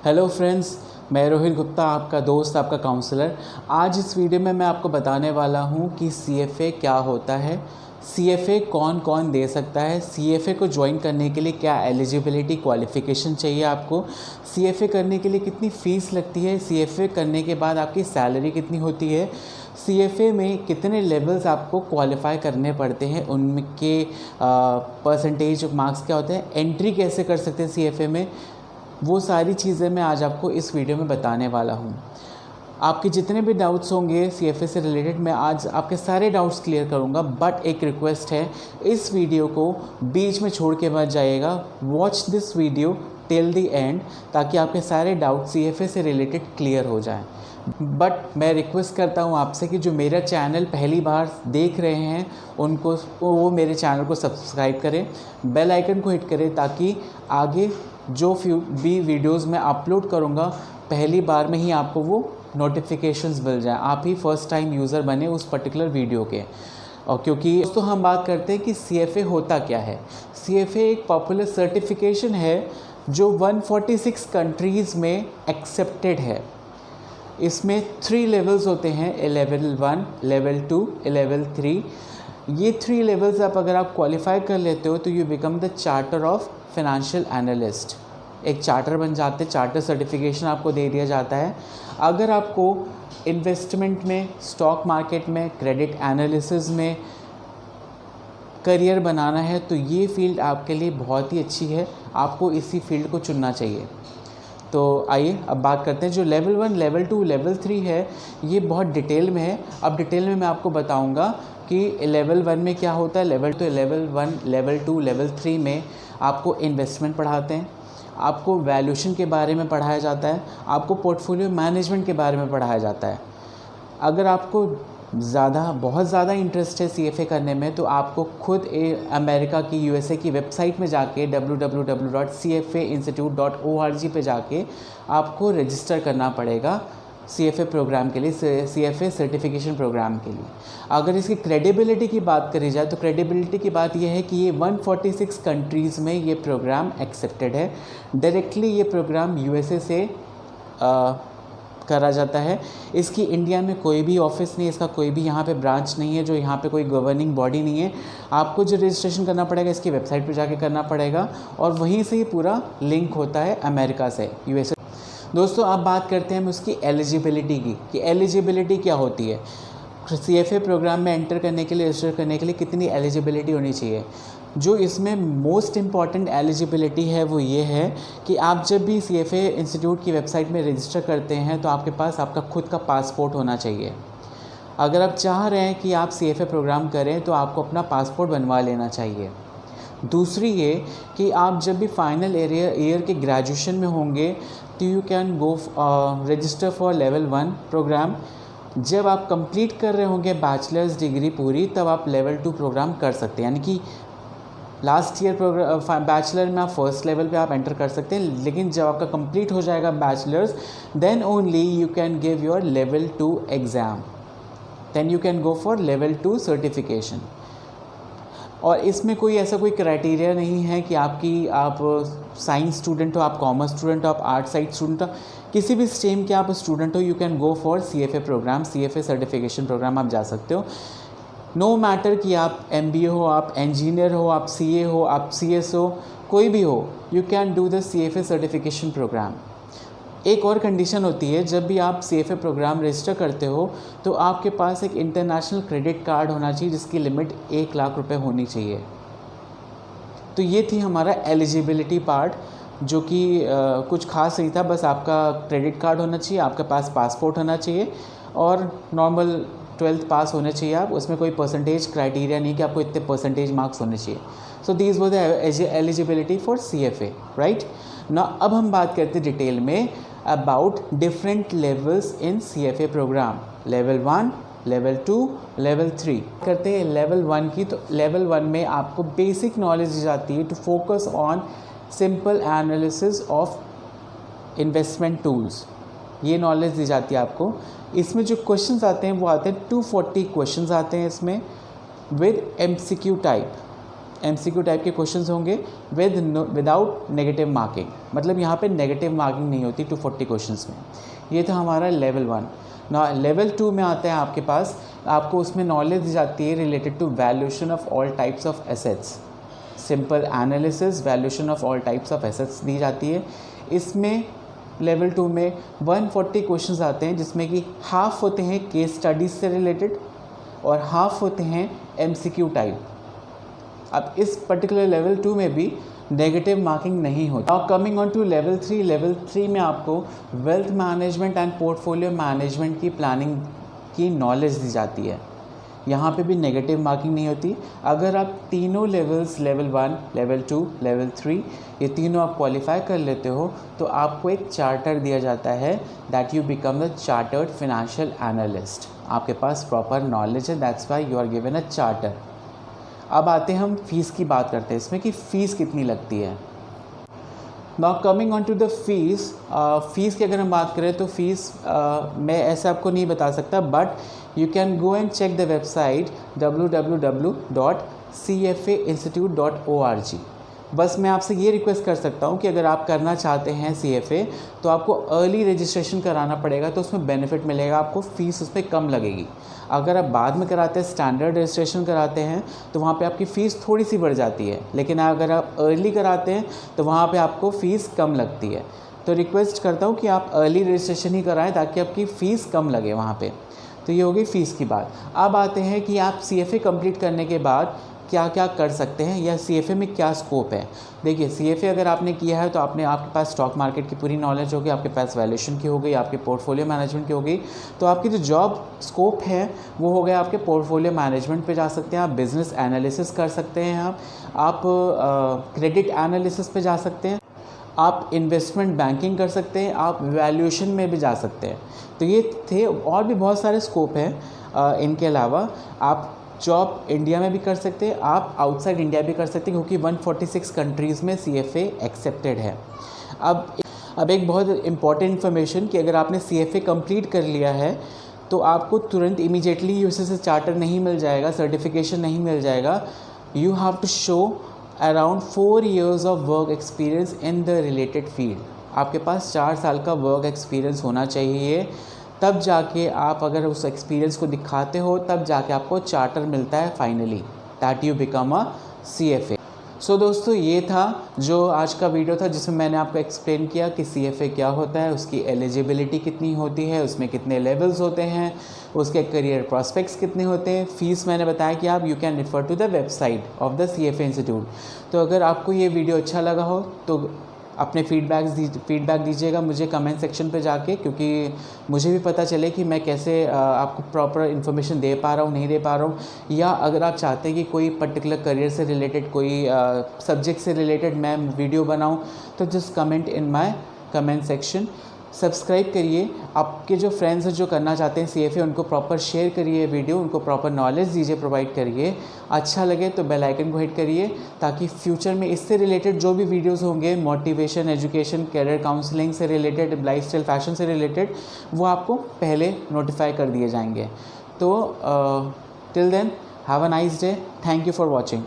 Hello friends, मैं रोहित गुप्ता, आपका दोस्त, आपका काउंसलर। आज इस वीडियो में मैं आपको बताने वाला हूं कि CFA क्या होता है, CFA कौन कौन दे सकता है, CFA को ज्वाइन करने के लिए क्या एलिजिबिलिटी क्वालिफ़िकेशन चाहिए आपको, CFA करने के लिए कितनी फ़ीस लगती है, CFA करने के बाद आपकी सैलरी कितनी होती है, CFA में कितने लेवल्स आपको क्वालिफ़ाई करने पड़ते हैं, उनके परसेंटेज मार्क्स क्या होते हैं, एंट्री कैसे कर सकते हैं CFA में, वो सारी चीज़ें मैं आज आपको इस वीडियो में बताने वाला हूँ। आपके जितने भी डाउट्स होंगे CFA से रिलेटेड, मैं आज आपके सारे डाउट्स क्लियर करूँगा। बट एक रिक्वेस्ट है, इस वीडियो को बीच में छोड़ के मत जाइएगा। Watch this video till the end, ताकि आपके सारे डाउट CFA से रिलेटेड क्लियर हो जाएं। बट मैं रिक्वेस्ट करता हूँ आपसे कि जो मेरा चैनल पहली बार देख रहे हैं उनको वो मेरे चैनल को सब्सक्राइब करें, बेल आइकन को हिट करें, ताकि आगे जो भी वीडियोस मैं अपलोड करूँगा पहली बार में ही आपको वो नोटिफिकेशंस मिल जाए, आप ही फर्स्ट टाइम यूज़र बने उस पर्टिकुलर वीडियो के। और क्योंकि दोस्तों हम बात करते हैं कि CFA होता क्या है। CFA एक पॉपुलर सर्टिफिकेशन है जो 146 कंट्रीज़ में एक्सेप्टेड है। इसमें 3 लेवल्स होते हैं, लेवल 1, लेवल 2, लेवल 3। ये 3 लेवल्स अगर आप क्वालिफाई कर लेते हो तो you become the charter of financial analyst. एक चार्टर बन जाते, चार्टर सर्टिफिकेशन आपको दे दिया जाता है। अगर आपको इन्वेस्टमेंट में, स्टॉक मार्केट में, क्रेडिट एनालिसिस में करियर बनाना है तो ये फील्ड आपके लिए बहुत ही अच्छी है, आपको इसी फील्ड को चुनना चाहिए। तो आइए अब बात करते हैं। जो लेवल 1, लेवल 2, लेवल 3 है, ये बहुत डिटेल में है। अब डिटेल में मैं आपको बताऊंगा कि लेवल 1 में क्या होता है, लेवल 1, लेवल 2, लेवल 3 में आपको इन्वेस्टमेंट पढ़ाते हैं, आपको वैल्यूएशन के बारे में पढ़ाया जाता है, आपको पोर्टफोलियो मैनेजमेंट के बारे में पढ़ाया जाता है। अगर आपको बहुत ज़्यादा इंटरेस्ट है CFA करने में तो आपको खुद अमेरिका की, USA की वेबसाइट में जाके www.cfainstitute.org पे जाके आपको रजिस्टर करना पड़ेगा CFA प्रोग्राम के लिए, CFA सर्टिफिकेशन प्रोग्राम के लिए। अगर इसकी क्रेडिबिलिटी की बात करी जाए तो क्रेडिबिलिटी की बात यह है कि ये 146 कंट्रीज़ में ये प्रोग्राम एक्सेप्टेड है। डायरेक्टली ये प्रोग्राम USA से करा जाता है। इसकी इंडिया में कोई भी ऑफिस नहीं है, इसका कोई भी यहाँ पे ब्रांच नहीं है, जो यहाँ पे कोई गवर्निंग बॉडी नहीं है। आपको जो रजिस्ट्रेशन करना पड़ेगा इसकी वेबसाइट पे जाके करना पड़ेगा और वहीं से ही पूरा लिंक होता है अमेरिका से, USA। दोस्तों अब बात करते हैं उसकी एलिजिबिलिटी की, कि एलिजिबिलिटी क्या होती है। CFA प्रोग्राम में एंटर करने के लिए, रजिस्टर करने के लिए कितनी एलिजिबिलिटी होनी चाहिए। जो इसमें मोस्ट इम्पॉर्टेंट एलिजिबिलिटी है वो ये है कि आप जब भी CFA इंस्टीट्यूट की वेबसाइट में रजिस्टर करते हैं तो आपके पास आपका खुद का पासपोर्ट होना चाहिए। अगर आप चाह रहे हैं कि आप CFA प्रोग्राम करें तो आपको अपना पासपोर्ट बनवा लेना चाहिए। दूसरी ये कि आप जब भी फाइनल ईयर के ग्रेजुएशन में होंगे तो you can go register for level 1 programme. जब आप कंप्लीट कर रहे होंगे बैचलर्स डिग्री पूरी, तब आप लेवल 2 प्रोग्राम कर सकते हैं। यानी कि लास्ट ईयर बैचलर में आप फर्स्ट लेवल पे आप एंटर कर सकते हैं, लेकिन जब आपका कंप्लीट हो जाएगा bachelors, then only you can give your level 2 exam, then you can go for level 2 certification. और इसमें कोई ऐसा कोई क्राइटेरिया नहीं है कि आप साइंस स्टूडेंट हो, आप कॉमर्स स्टूडेंट हो, आप आर्ट साइड स्टूडेंट हो, किसी भी स्ट्रीम के आप स्टूडेंट हो, you can go for CFA programme, CFA certification programme आप जा सकते हो। नो मैटर कि आप MBA हो, आप इंजीनियर हो, आप CA हो, आप CS हो, कोई भी हो, you can do the CFA certification programme. एक और कंडीशन होती है, जब भी आप CFA प्रोग्राम रजिस्टर करते हो तो आपके पास एक इंटरनेशनल क्रेडिट कार्ड होना चाहिए जिसकी लिमिट 1 लाख रुपए होनी चाहिए। तो ये थी हमारा एलिजिबिलिटी पार्ट, जो कि कुछ खास नहीं था, बस आपका क्रेडिट कार्ड होना चाहिए, आपके पास पासपोर्ट होना चाहिए और नॉर्मल 12th पास होने चाहिए आप। उसमें कोई परसेंटेज क्राइटेरिया नहीं कि आपको इतने परसेंटेज मार्क्स होने चाहिए। So these were the eligibility for CFA, right ना। अब हम बात करते हैं डिटेल में about different levels in CFA programme, level 1, level 2, level 3। करते हैं लेवल 1 की। तो लेवल 1 में आपको बेसिक नॉलेज दी जाती है to focus on simple analysis of investment tools, ये नॉलेज दी जाती है आपको। इसमें जो क्वेश्चंस आते हैं वो आते हैं 240 क्वेश्चंस आते हैं इसमें, with MCQ type. MCQ type के क्वेश्चंस होंगे विदाउट नेगेटिव मार्किंग, मतलब यहाँ पे नेगेटिव मार्किंग नहीं होती 240 क्वेश्चंस में। ये था हमारा लेवल 1। ना लेवल 2 में आता है आपके पास, आपको उसमें नॉलेज दी जाती है related to valuation of all types of assets, simple analysis, valuation of all types of assets दी जाती है। इसमें लेवल 2 में 140 क्वेश्चंस आते हैं, जिसमें कि हाफ होते हैं केस स्टडीज़ से रिलेटेड और हाफ होते हैं MCQ टाइप। अब इस पर्टिकुलर लेवल 2 में भी नेगेटिव मार्किंग नहीं होती। Now coming on to level 3, level 3 में आपको wealth management and portfolio management की प्लानिंग की नॉलेज दी जाती है। यहाँ पे भी नेगेटिव मार्किंग नहीं होती। अगर आप तीनों लेवल्स, लेवल 1, लेवल 2, लेवल 3, ये तीनों आप क्वालिफाई कर लेते हो तो आपको एक चार्टर दिया जाता है, that you become the chartered financial analyst. आपके पास प्रॉपर नॉलेज है, that's why you are given a charter. अब आते हैं हम फ़ीस की बात करते हैं इसमें कि फ़ीस कितनी लगती है। Now coming on to the fees, fees की अगर हम बात करें तो फ़ीस मैं ऐसे आपको नहीं बता सकता, but you can go and check the website www.cfainstitute.org। बस मैं आपसे ये रिक्वेस्ट कर सकता हूँ कि अगर आप करना चाहते हैं CFA तो आपको अर्ली रजिस्ट्रेशन कराना पड़ेगा, तो उसमें बेनिफिट मिलेगा, आपको फ़ीस उसमें कम लगेगी। अगर आप बाद में कराते हैं, स्टैंडर्ड रजिस्ट्रेशन कराते हैं, तो वहाँ पे आपकी फ़ीस थोड़ी सी बढ़ जाती है, लेकिन अगर आप अर्ली कराते हैं तो वहाँ पे आपको फ़ीस कम लगती है। तो रिक्वेस्ट करता हूँ कि आप अर्ली रजिस्ट्रेशन ही कराएं ताकि आपकी फ़ीस कम लगे वहाँ पे। तो ये हो गई फ़ीस की बात। अब आते हैं कि आप CFA कंप्लीट करने के बाद क्या क्या कर सकते हैं या CFA में क्या स्कोप है। देखिए, CFA अगर आपने किया है तो आपके पास स्टॉक मार्केट की पूरी नॉलेज होगी, आपके पास वैल्यूएशन की हो गई, आपके पोर्टफोलियो मैनेजमेंट की हो गई। तो आपकी जो जॉब स्कोप है वो हो गया, आपके पोर्टफोलियो मैनेजमेंट पे जा सकते हैं, आप बिज़नेस एनालिसिस कर सकते हैं, आप क्रेडिट एनालिसिस पे जा सकते हैं, आप इन्वेस्टमेंट बैंकिंग कर सकते हैं, आप वैल्यूएशन में भी जा सकते हैं। तो ये थे, और भी बहुत सारे स्कोप हैं। इनके अलावा आप जॉब इंडिया में भी कर सकते हैं, आप आउटसाइड इंडिया भी कर सकते हैं, क्योंकि 146 कंट्रीज़ में CFA एक्सेप्टेड है। अब एक बहुत इम्पॉर्टेंट इन्फॉर्मेशन कि अगर आपने CFA कंप्लीट कर लिया है तो आपको तुरंत इमीडिएटली यूसीसी चार्टर नहीं मिल जाएगा, सर्टिफिकेशन नहीं मिल जाएगा। You have to show around 4 years of work experience in the related field. आपके पास 4 साल का वर्क एक्सपीरियंस होना चाहिए, तब जाके आप अगर उस एक्सपीरियंस को दिखाते हो तब जाके आपको चार्टर मिलता है finally, that you become a CFA। सो दोस्तों, ये था जो आज का वीडियो था जिसमें मैंने आपको एक्सप्लेन किया कि CFA क्या होता है, उसकी एलिजिबिलिटी कितनी होती है, उसमें कितने लेवल्स होते हैं, उसके करियर प्रॉस्पेक्ट्स कितने होते हैं। फ़ीस मैंने बताया कि आप you can refer to the website of the CFA institute. तो अगर आपको ये वीडियो अच्छा लगा हो तो अपने फीडबैक दीजिएगा मुझे कमेंट सेक्शन पे जाके, क्योंकि मुझे भी पता चले कि मैं कैसे आपको प्रॉपर इन्फॉर्मेशन दे पा रहा हूँ, नहीं दे पा रहा हूँ। या अगर आप चाहते हैं कि कोई पर्टिकुलर करियर से रिलेटेड, कोई सब्जेक्ट से रिलेटेड मैं वीडियो बनाऊँ, तो just comment in my comment section. Subscribe करिए, आपके जो फ्रेंड्स हैं जो करना चाहते हैं CFA, उनको प्रॉपर शेयर करिए वीडियो, उनको प्रॉपर नॉलेज दीजिए, प्रोवाइड करिए। अच्छा लगे तो बेल आइकन को हिट करिए, ताकि फ्यूचर में इससे रिलेटेड जो भी वीडियोस होंगे, मोटिवेशन, एजुकेशन, करियर काउंसलिंग से रिलेटेड, लाइफस्टाइल, फैशन से रिलेटेड, वो आपको पहले नोटिफाई कर दिए जाएंगे। तो till then, have a nice day, thank you for watching.